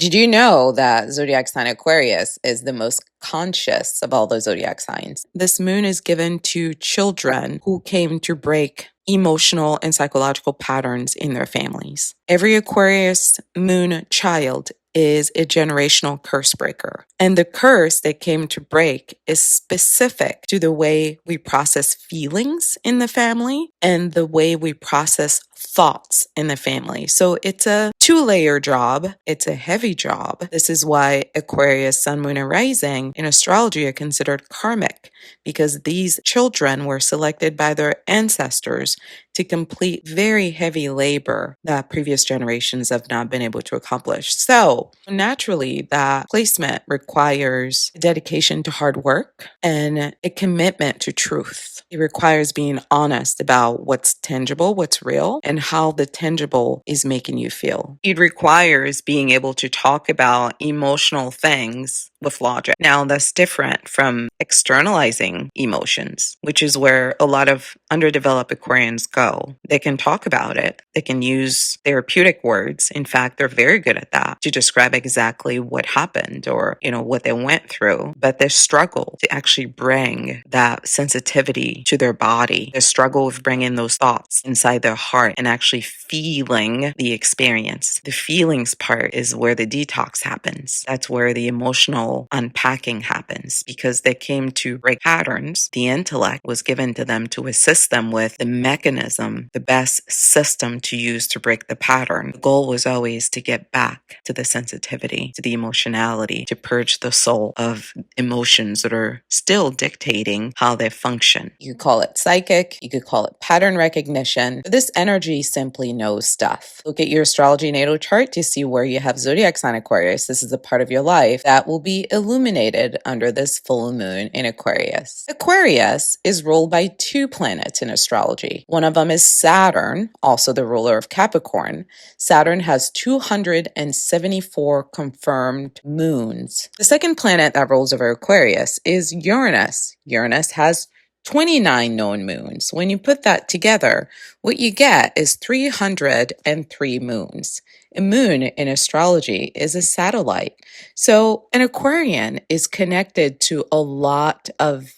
Did you know that zodiac sign Aquarius is the most conscious of all the zodiac signs? This moon is given to children who came to break emotional and psychological patterns in their families. Every Aquarius moon child is a generational curse breaker. And the curse they came to break is specific to the way we process feelings in the family and the way we process thoughts in the family. So it's a two-layer job. It's a heavy job. This is why Aquarius, Sun, Moon, and Rising in astrology are considered karmic, because these children were selected by their ancestors to complete very heavy labor that previous generations have not been able to accomplish. So naturally, that placement requires dedication to hard work and a commitment to truth. It requires being honest about what's tangible, what's real, and how the tangible is making you feel. It requires being able to talk about emotional things with logic. Now, that's different from externalizing emotions, which is where a lot of underdeveloped Aquarians go. They can talk about it. They can use therapeutic words. In fact, they're very good at that, to describe exactly what happened or, what they went through. But they struggle to actually bring that sensitivity to their body. They struggle with bringing those thoughts inside their heart and actually feeling the experience. The feelings part is where the detox happens. That's where the emotional unpacking happens, because they came to break patterns. The intellect was given to them to assist them with the mechanism, the best system to use to break the pattern. The goal was always to get back to the sensitivity, to the emotionality, to purge the soul of emotions that are still dictating how they function. You could call it psychic, you could call it pattern recognition. This energy simply knows stuff. Look at your astrology natal chart to see where you have zodiac sign Aquarius. This is a part of your life that will be illuminated under this full moon in Aquarius. Aquarius is ruled by two planets in astrology. One of them is Saturn, also the ruler of Capricorn. Saturn has 274 confirmed moons. The second planet that rules over Aquarius is Uranus. Uranus has 29 known moons. When you put that together, what you get is 303 moons. A moon in astrology is a satellite. So an Aquarian is connected to a lot of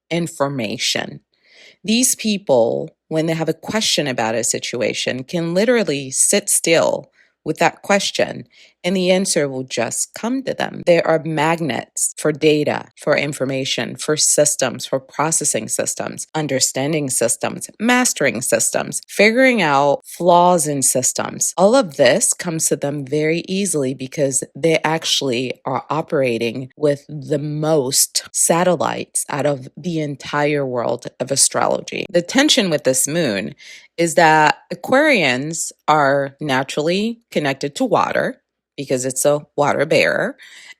information. These people, when they have a question about a situation, can literally sit still with that question and the answer will just come to them. They are magnets for data, for information, for systems, for processing systems, understanding systems, mastering systems, figuring out flaws in systems. All of this comes to them very easily because they actually are operating with the most satellites out of the entire world of astrology. The tension with this moon is that Aquarians are naturally connected to water, because it's a water bearer,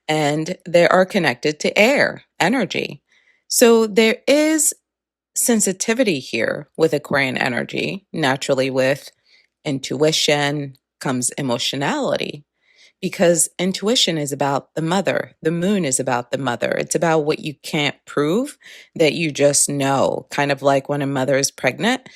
and they are connected to air, energy. So there is sensitivity here with Aquarian energy. Naturally, with intuition comes emotionality, because intuition is about the mother. The moon is about the mother. It's about what you can't prove, that you just know. Kind of like when a mother is pregnant,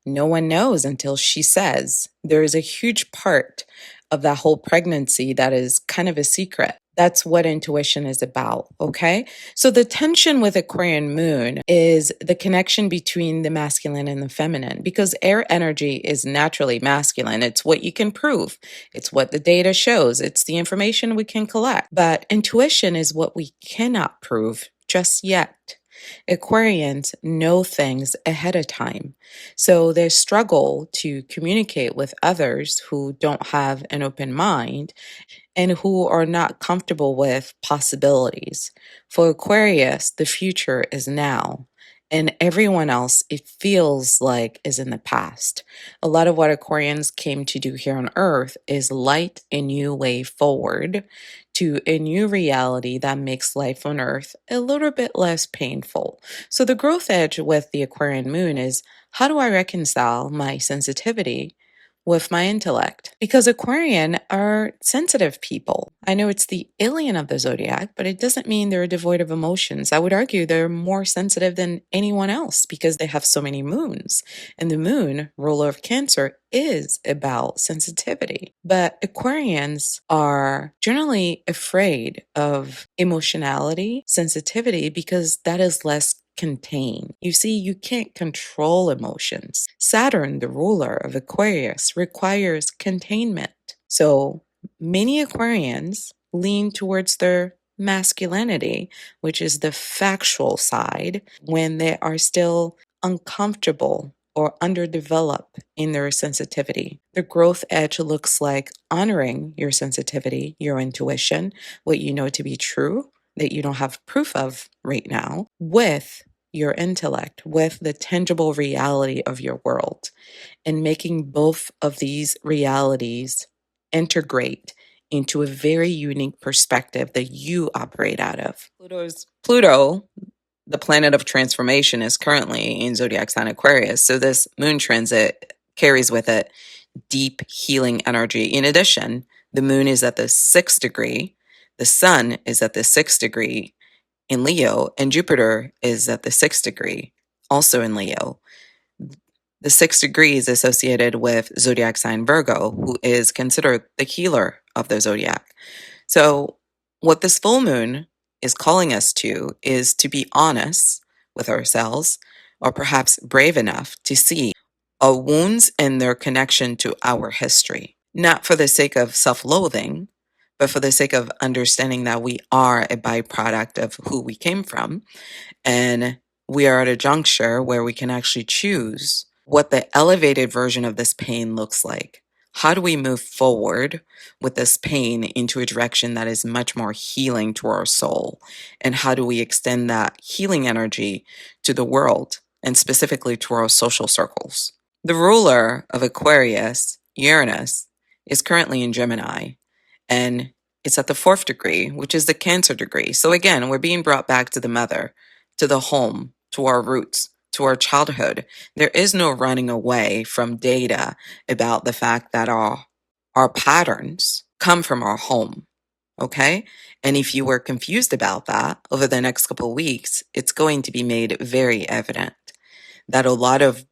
no one knows until she says. There is a huge part of that whole pregnancy that is kind of a secret. That's what intuition is about, okay? So the tension with Aquarian moon is the connection between the masculine and the feminine, because air energy is naturally masculine. It's what you can prove. It's what the data shows. It's the information we can collect. But intuition is what we cannot prove just yet. Aquarians know things ahead of time. So they struggle to communicate with others who don't have an open mind and who are not comfortable with possibilities. For Aquarius, the future is now. And everyone else, it feels like, is in the past. A lot of what Aquarians came to do here on Earth is light a new way forward to a new reality that makes life on Earth a little bit less painful. So the growth edge with the Aquarian moon is, how do I reconcile my sensitivity with my intellect. Because Aquarian are sensitive people. I know it's the alien of the zodiac, but it doesn't mean they're devoid of emotions. I would argue they're more sensitive than anyone else because they have so many moons. And the moon, ruler of Cancer, is about sensitivity. But Aquarians are generally afraid of emotionality, sensitivity, because that is less contained. You see, you can't control emotions. Saturn, the ruler of Aquarius, requires containment. So many Aquarians lean towards their masculinity, which is the factual side, when they are still uncomfortable or underdeveloped in their sensitivity. The growth edge looks like honoring your sensitivity, your intuition, what you know to be true, that you don't have proof of right now, with your intellect, with the tangible reality of your world, and making both of these realities integrate into a very unique perspective that you operate out of. Pluto, the planet of transformation, is currently in zodiac sign Aquarius. So this moon transit carries with it deep healing energy. In addition, the moon is at the 6th degree, the sun is at the 6th degree in Leo, and Jupiter is at the 6th degree, also in Leo. The 6th degree is associated with zodiac sign Virgo, who is considered the healer of the zodiac. So what this full moon is calling us to is to be honest with ourselves, or perhaps brave enough to see our wounds and their connection to our history, not for the sake of self-loathing, but for the sake of understanding that we are a byproduct of who we came from. And we are at a juncture where we can actually choose what the elevated version of this pain looks like. How do we move forward with this pain into a direction that is much more healing to our soul? And how do we extend that healing energy to the world, and specifically to our social circles? The ruler of Aquarius, Uranus, is currently in Gemini, and it's at the 4th degree, which is the Cancer degree. So again, we're being brought back to the mother, to the home, to our roots, to our childhood. There is no running away from data about the fact that our patterns come from our home. Okay? And if you were confused about that over the next couple of weeks, it's going to be made very evident that a lot of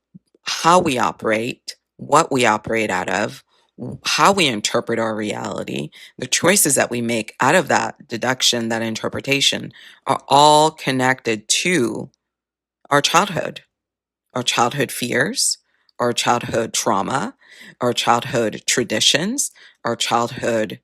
how we operate, what we operate out of, how we interpret our reality, the choices that we make out of that deduction, that interpretation, are all connected to our childhood fears, our childhood trauma, our childhood traditions, our childhood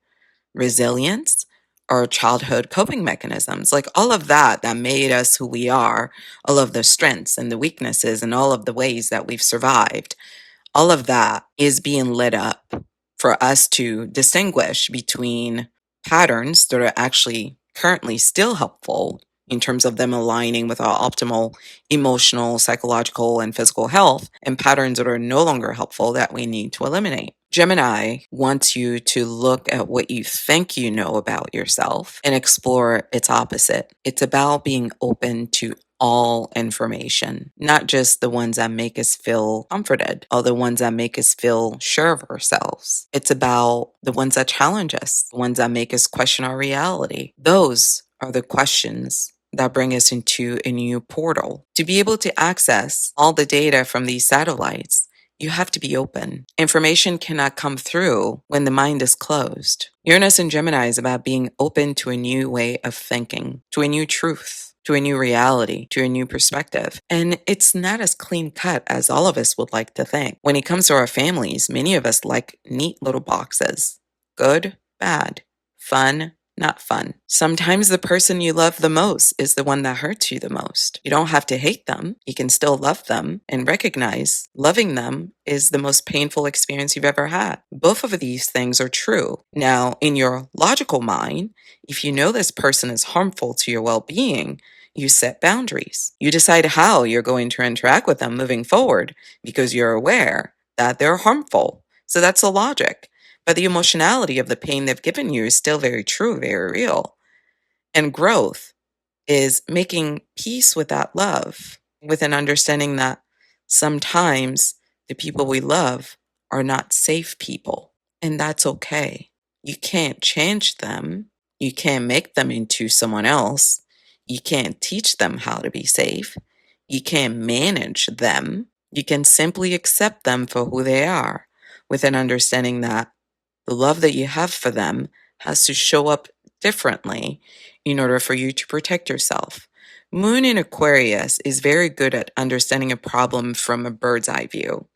resilience, our childhood coping mechanisms, like all of that made us who we are, all of the strengths and the weaknesses and all of the ways that we've survived. All of that is being lit up for us to distinguish between patterns that are actually currently still helpful in terms of them aligning with our optimal emotional, psychological, and physical health, and patterns that are no longer helpful that we need to eliminate. Gemini wants you to look at what you think you know about yourself and explore its opposite. It's about being open to all information, not just the ones that make us feel comforted or the ones that make us feel sure of ourselves. It's about the ones that challenge us, the ones that make us question our reality. Those are the questions that bring us into a new portal. To be able to access all the data from these satellites, you have to be open. Information cannot come through when the mind is closed. Uranus in Gemini is about being open to a new way of thinking, to a new truth, to a new reality, to a new perspective. And it's not as clean cut as all of us would like to think. When it comes to our families, many of us like neat little boxes. Good, bad, fun, not fun. Sometimes the person you love the most is the one that hurts you the most. You don't have to hate them. You can still love them and recognize loving them is the most painful experience you've ever had. Both of these things are true. Now, in your logical mind, if you know this person is harmful to your well-being, you set boundaries. You decide how you're going to interact with them moving forward because you're aware that they're harmful. So that's the logic. But the emotionality of the pain they've given you is still very true, very real. And growth is making peace with that love, with an understanding that sometimes the people we love are not safe people, and that's okay. You can't change them. You can't make them into someone else. You can't teach them how to be safe. You can't manage them. You can simply accept them for who they are, with an understanding that the love that you have for them has to show up differently in order for you to protect yourself. Moon in Aquarius is very good at understanding a problem from a bird's eye view.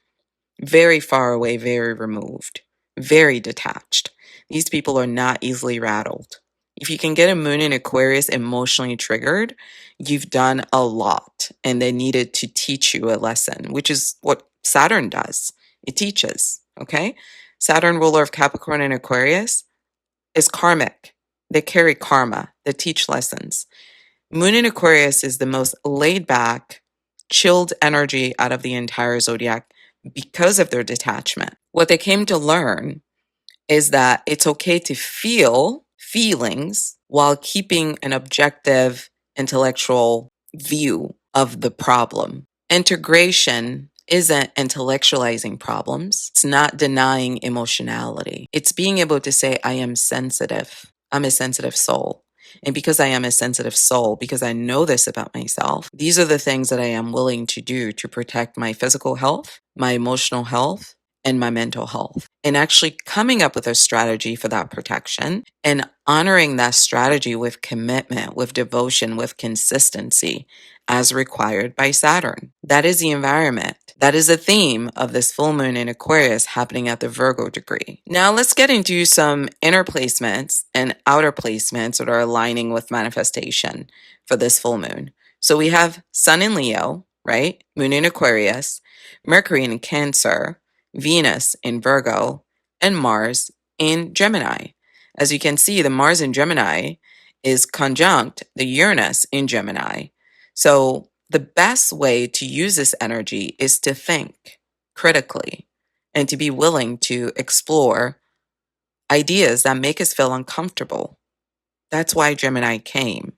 Very far away, very removed, very detached. These people are not easily rattled. If you can get a moon in Aquarius emotionally triggered, you've done a lot and they needed to teach you a lesson, which is what Saturn does. It teaches, okay? Saturn, ruler of Capricorn and Aquarius, is karmic. They carry karma, they teach lessons. Moon in Aquarius is the most laid back, chilled energy out of the entire zodiac because of their detachment. What they came to learn is that it's okay to feel feelings while keeping an objective intellectual view of the problem. Integration isn't intellectualizing problems. It's not denying emotionality. It's being able to say, I am sensitive. I'm a sensitive soul. And because I am a sensitive soul, because I know this about myself, these are the things that I am willing to do to protect my physical health, my emotional health, and my mental health. And actually coming up with a strategy for that protection and honoring that strategy with commitment, with devotion, with consistency as required by Saturn. That is the environment. That is the theme of this full moon in Aquarius happening at the Virgo degree. Now let's get into some inner placements and outer placements that are aligning with manifestation for this full moon. So we have Sun in Leo, right? Moon in Aquarius, Mercury in Cancer, Venus in Virgo, and Mars in Gemini. As you can see, the Mars in Gemini is conjunct the Uranus in Gemini. So the best way to use this energy is to think critically and to be willing to explore ideas that make us feel uncomfortable. That's why Gemini came.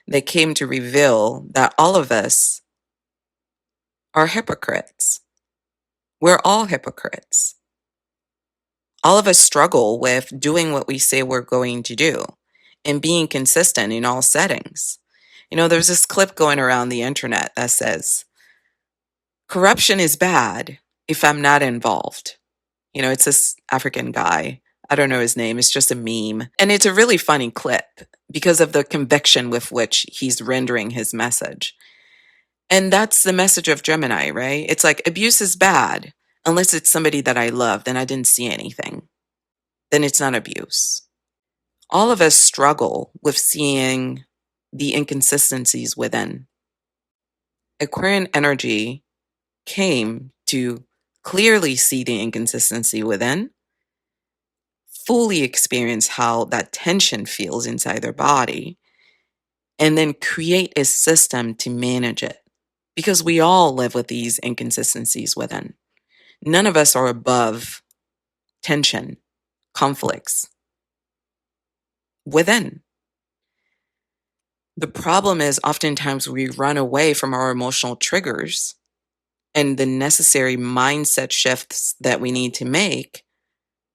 They came to reveal that all of us are hypocrites. We're all hypocrites. All of us struggle with doing what we say we're going to do and being consistent in all settings. You know, there's this clip going around the internet that says, corruption is bad if I'm not involved. You know, it's this African guy. I don't know his name. It's just a meme. And it's a really funny clip because of the conviction with which he's rendering his message. And that's the message of Gemini, right? It's like abuse is bad unless it's somebody that I loved and I didn't see anything. Then it's not abuse. All of us struggle with seeing the inconsistencies within. Aquarian energy came to clearly see the inconsistency within, fully experience how that tension feels inside their body, and then create a system to manage it. Because we all live with these inconsistencies within. None of us are above tension, conflicts within. The problem is oftentimes we run away from our emotional triggers and the necessary mindset shifts that we need to make.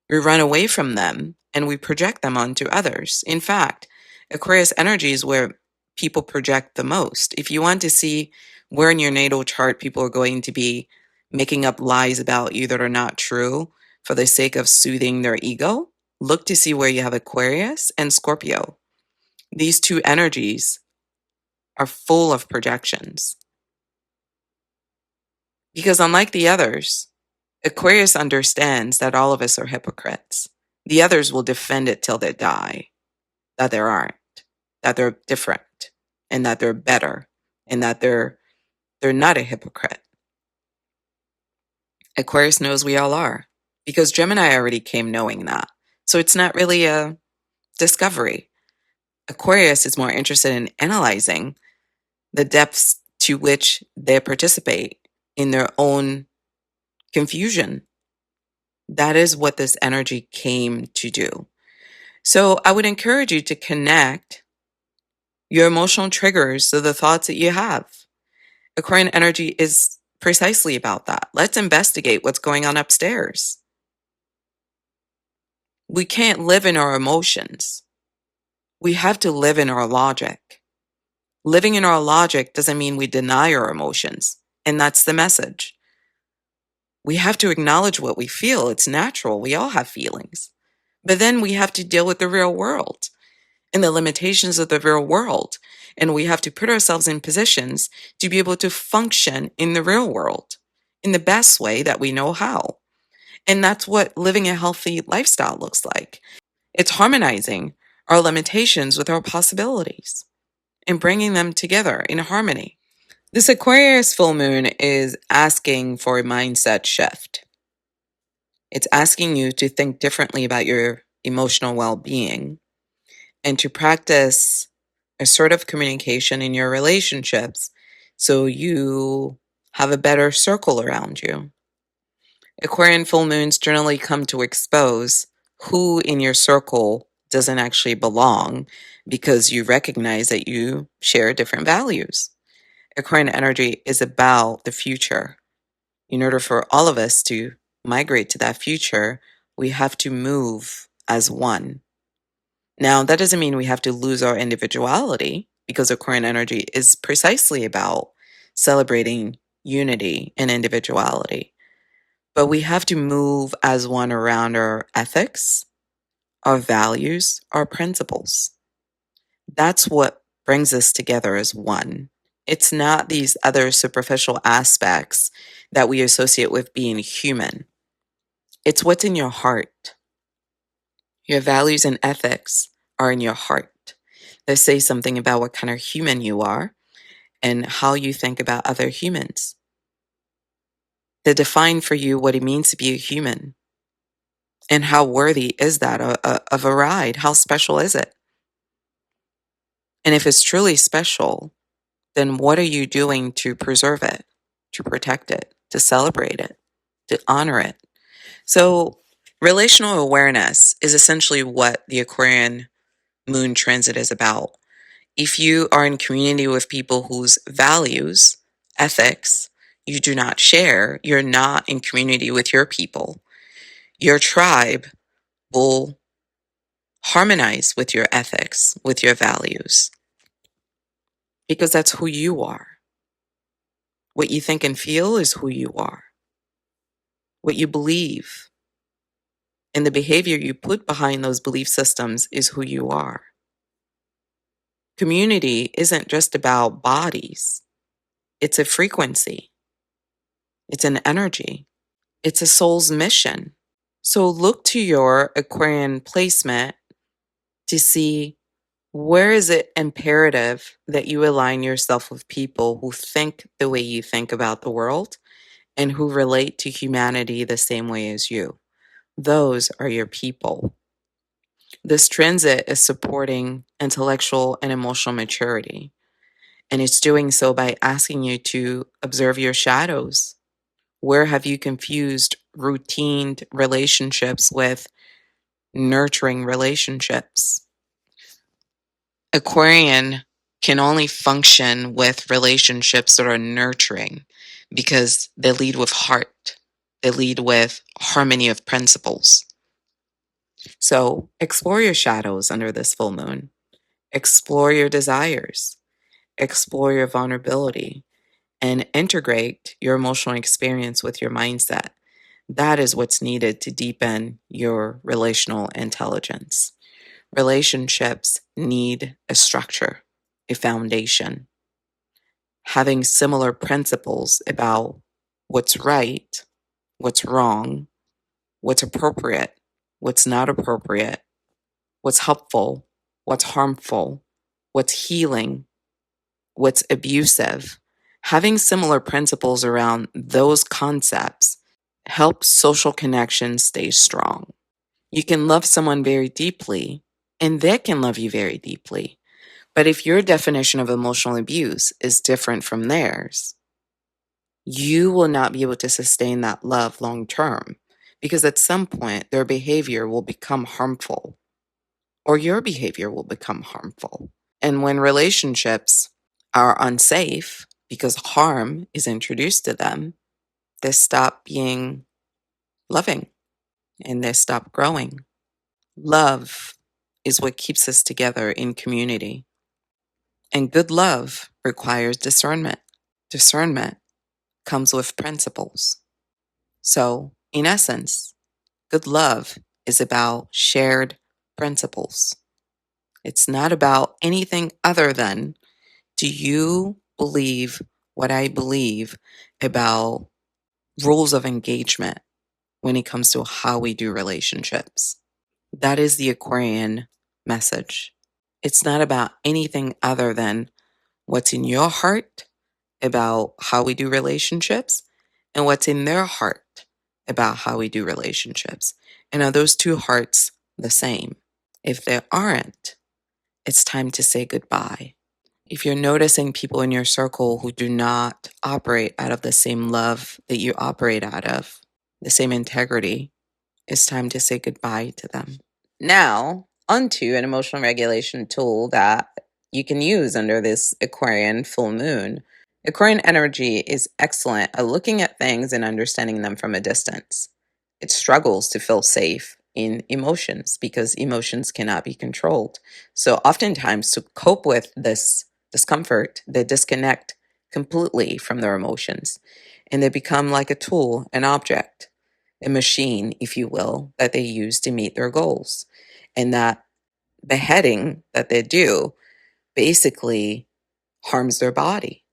We run away from them and we project them onto others. In fact, Aquarius energy is where people project the most. If you want to see where in your natal chart people are going to be making up lies about you that are not true for the sake of soothing their ego, look to see where you have Aquarius and Scorpio. These two energies are full of projections. Because unlike the others, Aquarius understands that all of us are hypocrites. The others will defend it till they die, that there aren't, that they're different, and that they're better, and that they're not a hypocrite. Aquarius knows we all are, because Gemini already came knowing that. So it's not really a discovery. Aquarius is more interested in analyzing the depths to which they participate in their own confusion. That is what this energy came to do. So I would encourage you to connect your emotional triggers to the thoughts that you have. Aquarian energy is precisely about that. Let's investigate what's going on upstairs. We can't live in our emotions. We have to live in our logic. Living in our logic doesn't mean we deny our emotions. And that's the message. We have to acknowledge what we feel. It's natural. We all have feelings. But then we have to deal with the real world and the limitations of the real world. And we have to put ourselves in positions to be able to function in the real world in the best way that we know how. And that's what living a healthy lifestyle looks like. It's harmonizing our limitations with our possibilities and bringing them together in harmony. This Aquarius full moon is asking for a mindset shift. It's asking you to think differently about your emotional well-being and to practice assertive communication in your relationships so you have a better circle around you. Aquarian full moons generally come to expose who in your circle doesn't actually belong because you recognize that you share different values. Aquarian energy is about the future. In order for all of us to migrate to that future, we have to move as one. Now, that doesn't mean we have to lose our individuality because Aquarian energy is precisely about celebrating unity and individuality. But we have to move as one around our ethics, our values, our principles. That's what brings us together as one. It's not these other superficial aspects that we associate with being human. It's what's in your heart. Your values and ethics are in your heart. They say something about what kind of human you are and how you think about other humans. They define for you what it means to be a human. And how worthy is that of a ride? How special is it? And if it's truly special, then what are you doing to preserve it, to protect it, to celebrate it, to honor it? So, relational awareness is essentially what the Aquarian Moon transit is about. If you are in community with people whose values, ethics, you do not share, you're not in community with your people. Your tribe will harmonize with your ethics, with your values, because that's who you are. What you think and feel is who you are. What you believe and the behavior you put behind those belief systems is who you are. Community isn't just about bodies. It's a frequency. It's an energy. It's a soul's mission. So look to your Aquarian placement to see where is it imperative that you align yourself with people who think the way you think about the world and who relate to humanity the same way as you. Those are your people. This transit is supporting intellectual and emotional maturity, and it's doing so by asking you to observe your shadows. Where have you confused routine relationships with nurturing relationships? Aquarian can only function with relationships that are nurturing because they lead with heart. They lead with harmony of principles. So explore your shadows under this full moon. Explore your desires. Explore your vulnerability and integrate your emotional experience with your mindset. That is what's needed to deepen your relational intelligence. Relationships need a structure, a foundation. Having similar principles about what's right, what's wrong, what's appropriate, what's not appropriate, what's helpful, what's harmful, what's healing, what's abusive. Having similar principles around those concepts helps social connections stay strong. You can love someone very deeply, and they can love you very deeply. But if your definition of emotional abuse is different from theirs, you will not be able to sustain that love long term because at some point their behavior will become harmful or your behavior will become harmful. And when relationships are unsafe because harm is introduced to them, They stop being loving and they stop growing. Love is what keeps us together in community. And good love requires discernment. Discernment comes with principles. So, in essence, good love is about shared principles. It's not about anything other than, do you believe what I believe about rules of engagement when it comes to how we do relationships? That is the Aquarian message. It's not about anything other than what's in your heart about how we do relationships and what's in their heart about how we do relationships. And are those two hearts the same? If they aren't, it's time to say goodbye. If you're noticing people in your circle who do not operate out of the same love that you operate out of, the same integrity, it's time to say goodbye to them. Now, onto an emotional regulation tool that you can use under this Aquarian full moon. Aquarian energy is excellent at looking at things and understanding them from a distance. It struggles to feel safe in emotions because emotions cannot be controlled. So oftentimes, to cope with this discomfort, they disconnect completely from their emotions and they become like a tool, an object, a machine, if you will, that they use to meet their goals. And that beheading that they do basically harms their body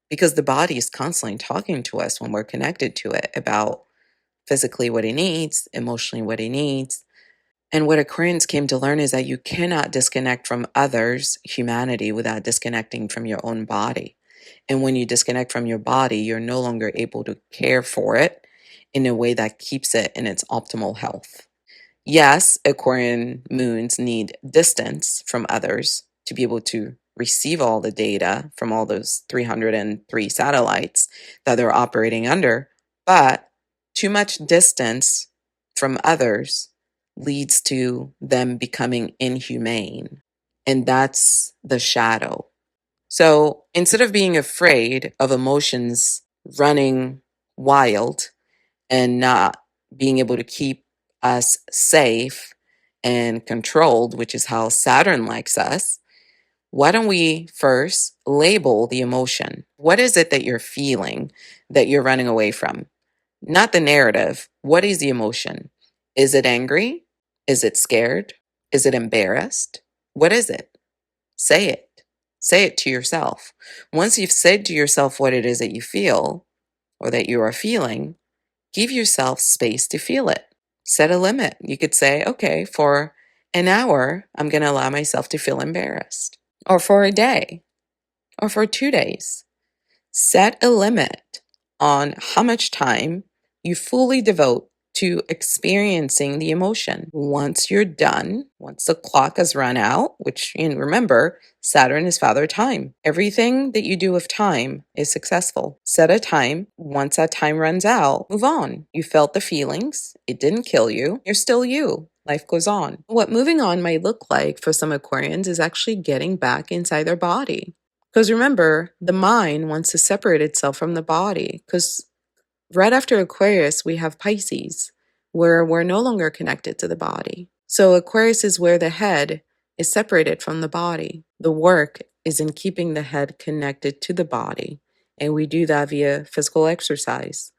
because the body is constantly talking to us when we're connected to it about physically what it needs, emotionally what it needs. And what Aquarians came to learn is that you cannot disconnect from others' humanity without disconnecting from your own body. And when you disconnect from your body, you're no longer able to care for it in a way that keeps it in its optimal health. Yes, Aquarian moons need distance from others to be able to receive all the data from all those 303 satellites that they're operating under, but too much distance from others leads to them becoming inhumane. And that's the shadow. So instead of being afraid of emotions running wild and not being able to keep us safe and controlled, which is how Saturn likes us, why don't we first label the emotion? What is it that you're feeling that you're running away from? Not the narrative. What is the emotion? Is it angry? Is it scared? Is it embarrassed? What is it? Say it. Say it to yourself. Once you've said to yourself what it is that you feel or that you are feeling, give yourself space to feel it. Set a limit. You could say, okay, for an hour, I'm going to allow myself to feel embarrassed, or for a day, or for 2 days. Set a limit on how much time you fully devote to experiencing the emotion. Once you're done, once the clock has run out, which, and remember, Saturn is Father Time. Everything that you do with time is successful. Set a time. Once that time runs out, move on. You felt the feelings. It didn't kill you. You're still you. Life goes on. What moving on might look like for some Aquarians is actually getting back inside their body. Because remember, the mind wants to separate itself from the body. Because right after Aquarius, we have Pisces, where we're no longer connected to the body. So Aquarius is where the head is separated from the body. The work is in keeping the head connected to the body. And we do that via physical exercise.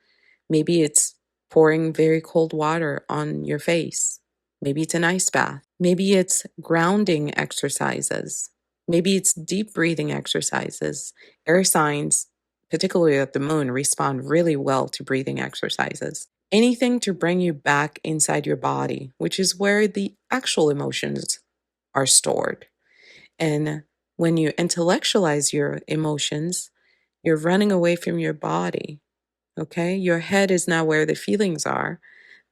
Maybe it's pouring very cold water on your face. Maybe it's an ice bath. Maybe it's grounding exercises. Maybe it's deep breathing exercises. Air signs, particularly at the moon, respond really well to breathing exercises. Anything to bring you back inside your body, which is where the actual emotions are stored. And when you intellectualize your emotions, you're running away from your body. Okay? Your head is not where the feelings are.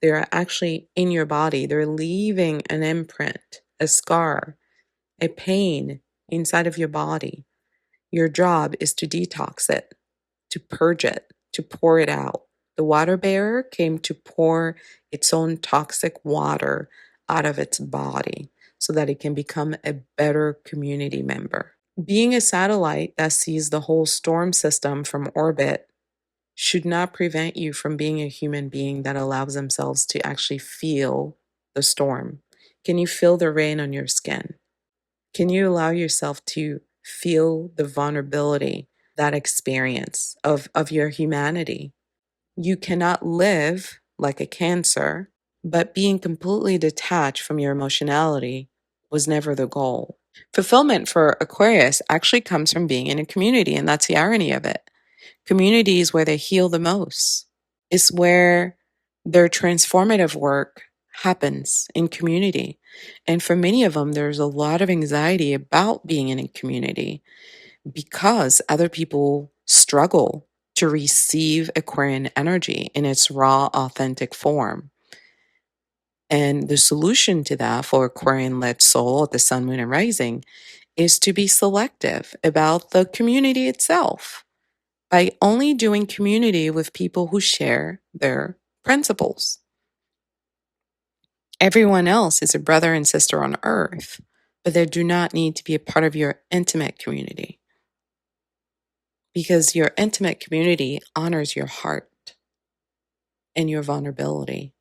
They're actually in your body. They're leaving an imprint, a scar, a pain inside of your body. Your job is to detox it, to purge it, to pour it out. The water bearer came to pour its own toxic water out of its body so that it can become a better community member. Being a satellite that sees the whole storm system from orbit, should not prevent you from being a human being that allows themselves to actually feel the storm. Can you feel the rain on your skin? Can you allow yourself to feel the vulnerability, that experience of your humanity? You cannot live like a Cancer, but being completely detached from your emotionality was never the goal. Fulfillment for Aquarius actually comes from being in a community, and that's the irony of it. Community is where they heal the most. It's where their transformative work happens in community. And for many of them, there's a lot of anxiety about being in a community because other people struggle to receive Aquarian energy in its raw, authentic form. And the solution to that for Aquarian led soul at the sun, moon, and rising is to be selective about the community itself by only doing community with people who share their principles. Everyone else is a brother and sister on earth, but they do not need to be a part of your intimate community because your intimate community honors your heart and your vulnerability.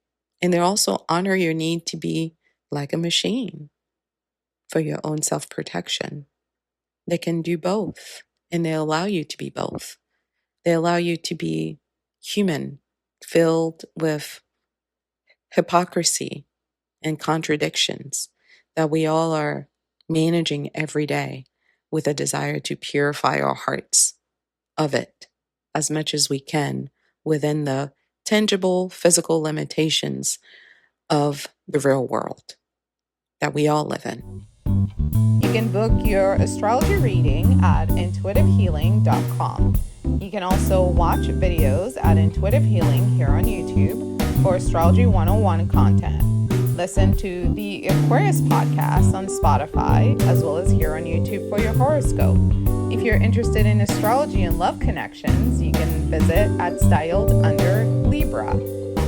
And they also honor your need to be like a machine for your own self-protection. They can do both, and they allow you to be both. They allow you to be human, filled with hypocrisy and contradictions that we all are managing every day with a desire to purify our hearts of it as much as we can within the tangible physical limitations of the real world that we all live in. You can book your astrology reading at intuitivehealing.com. You can also watch videos at Intuitive Healing here on YouTube for Astrology 101 content. Listen to the Aquarius podcast on Spotify as well as here on YouTube for your horoscope. If you're interested in astrology and love connections, you can visit at Styled Under Libra.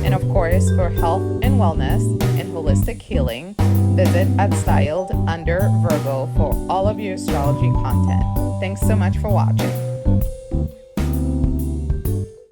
And of course, for health and wellness and holistic healing, visit at Styled Under Virgo for all of your astrology content. Thanks so much for watching.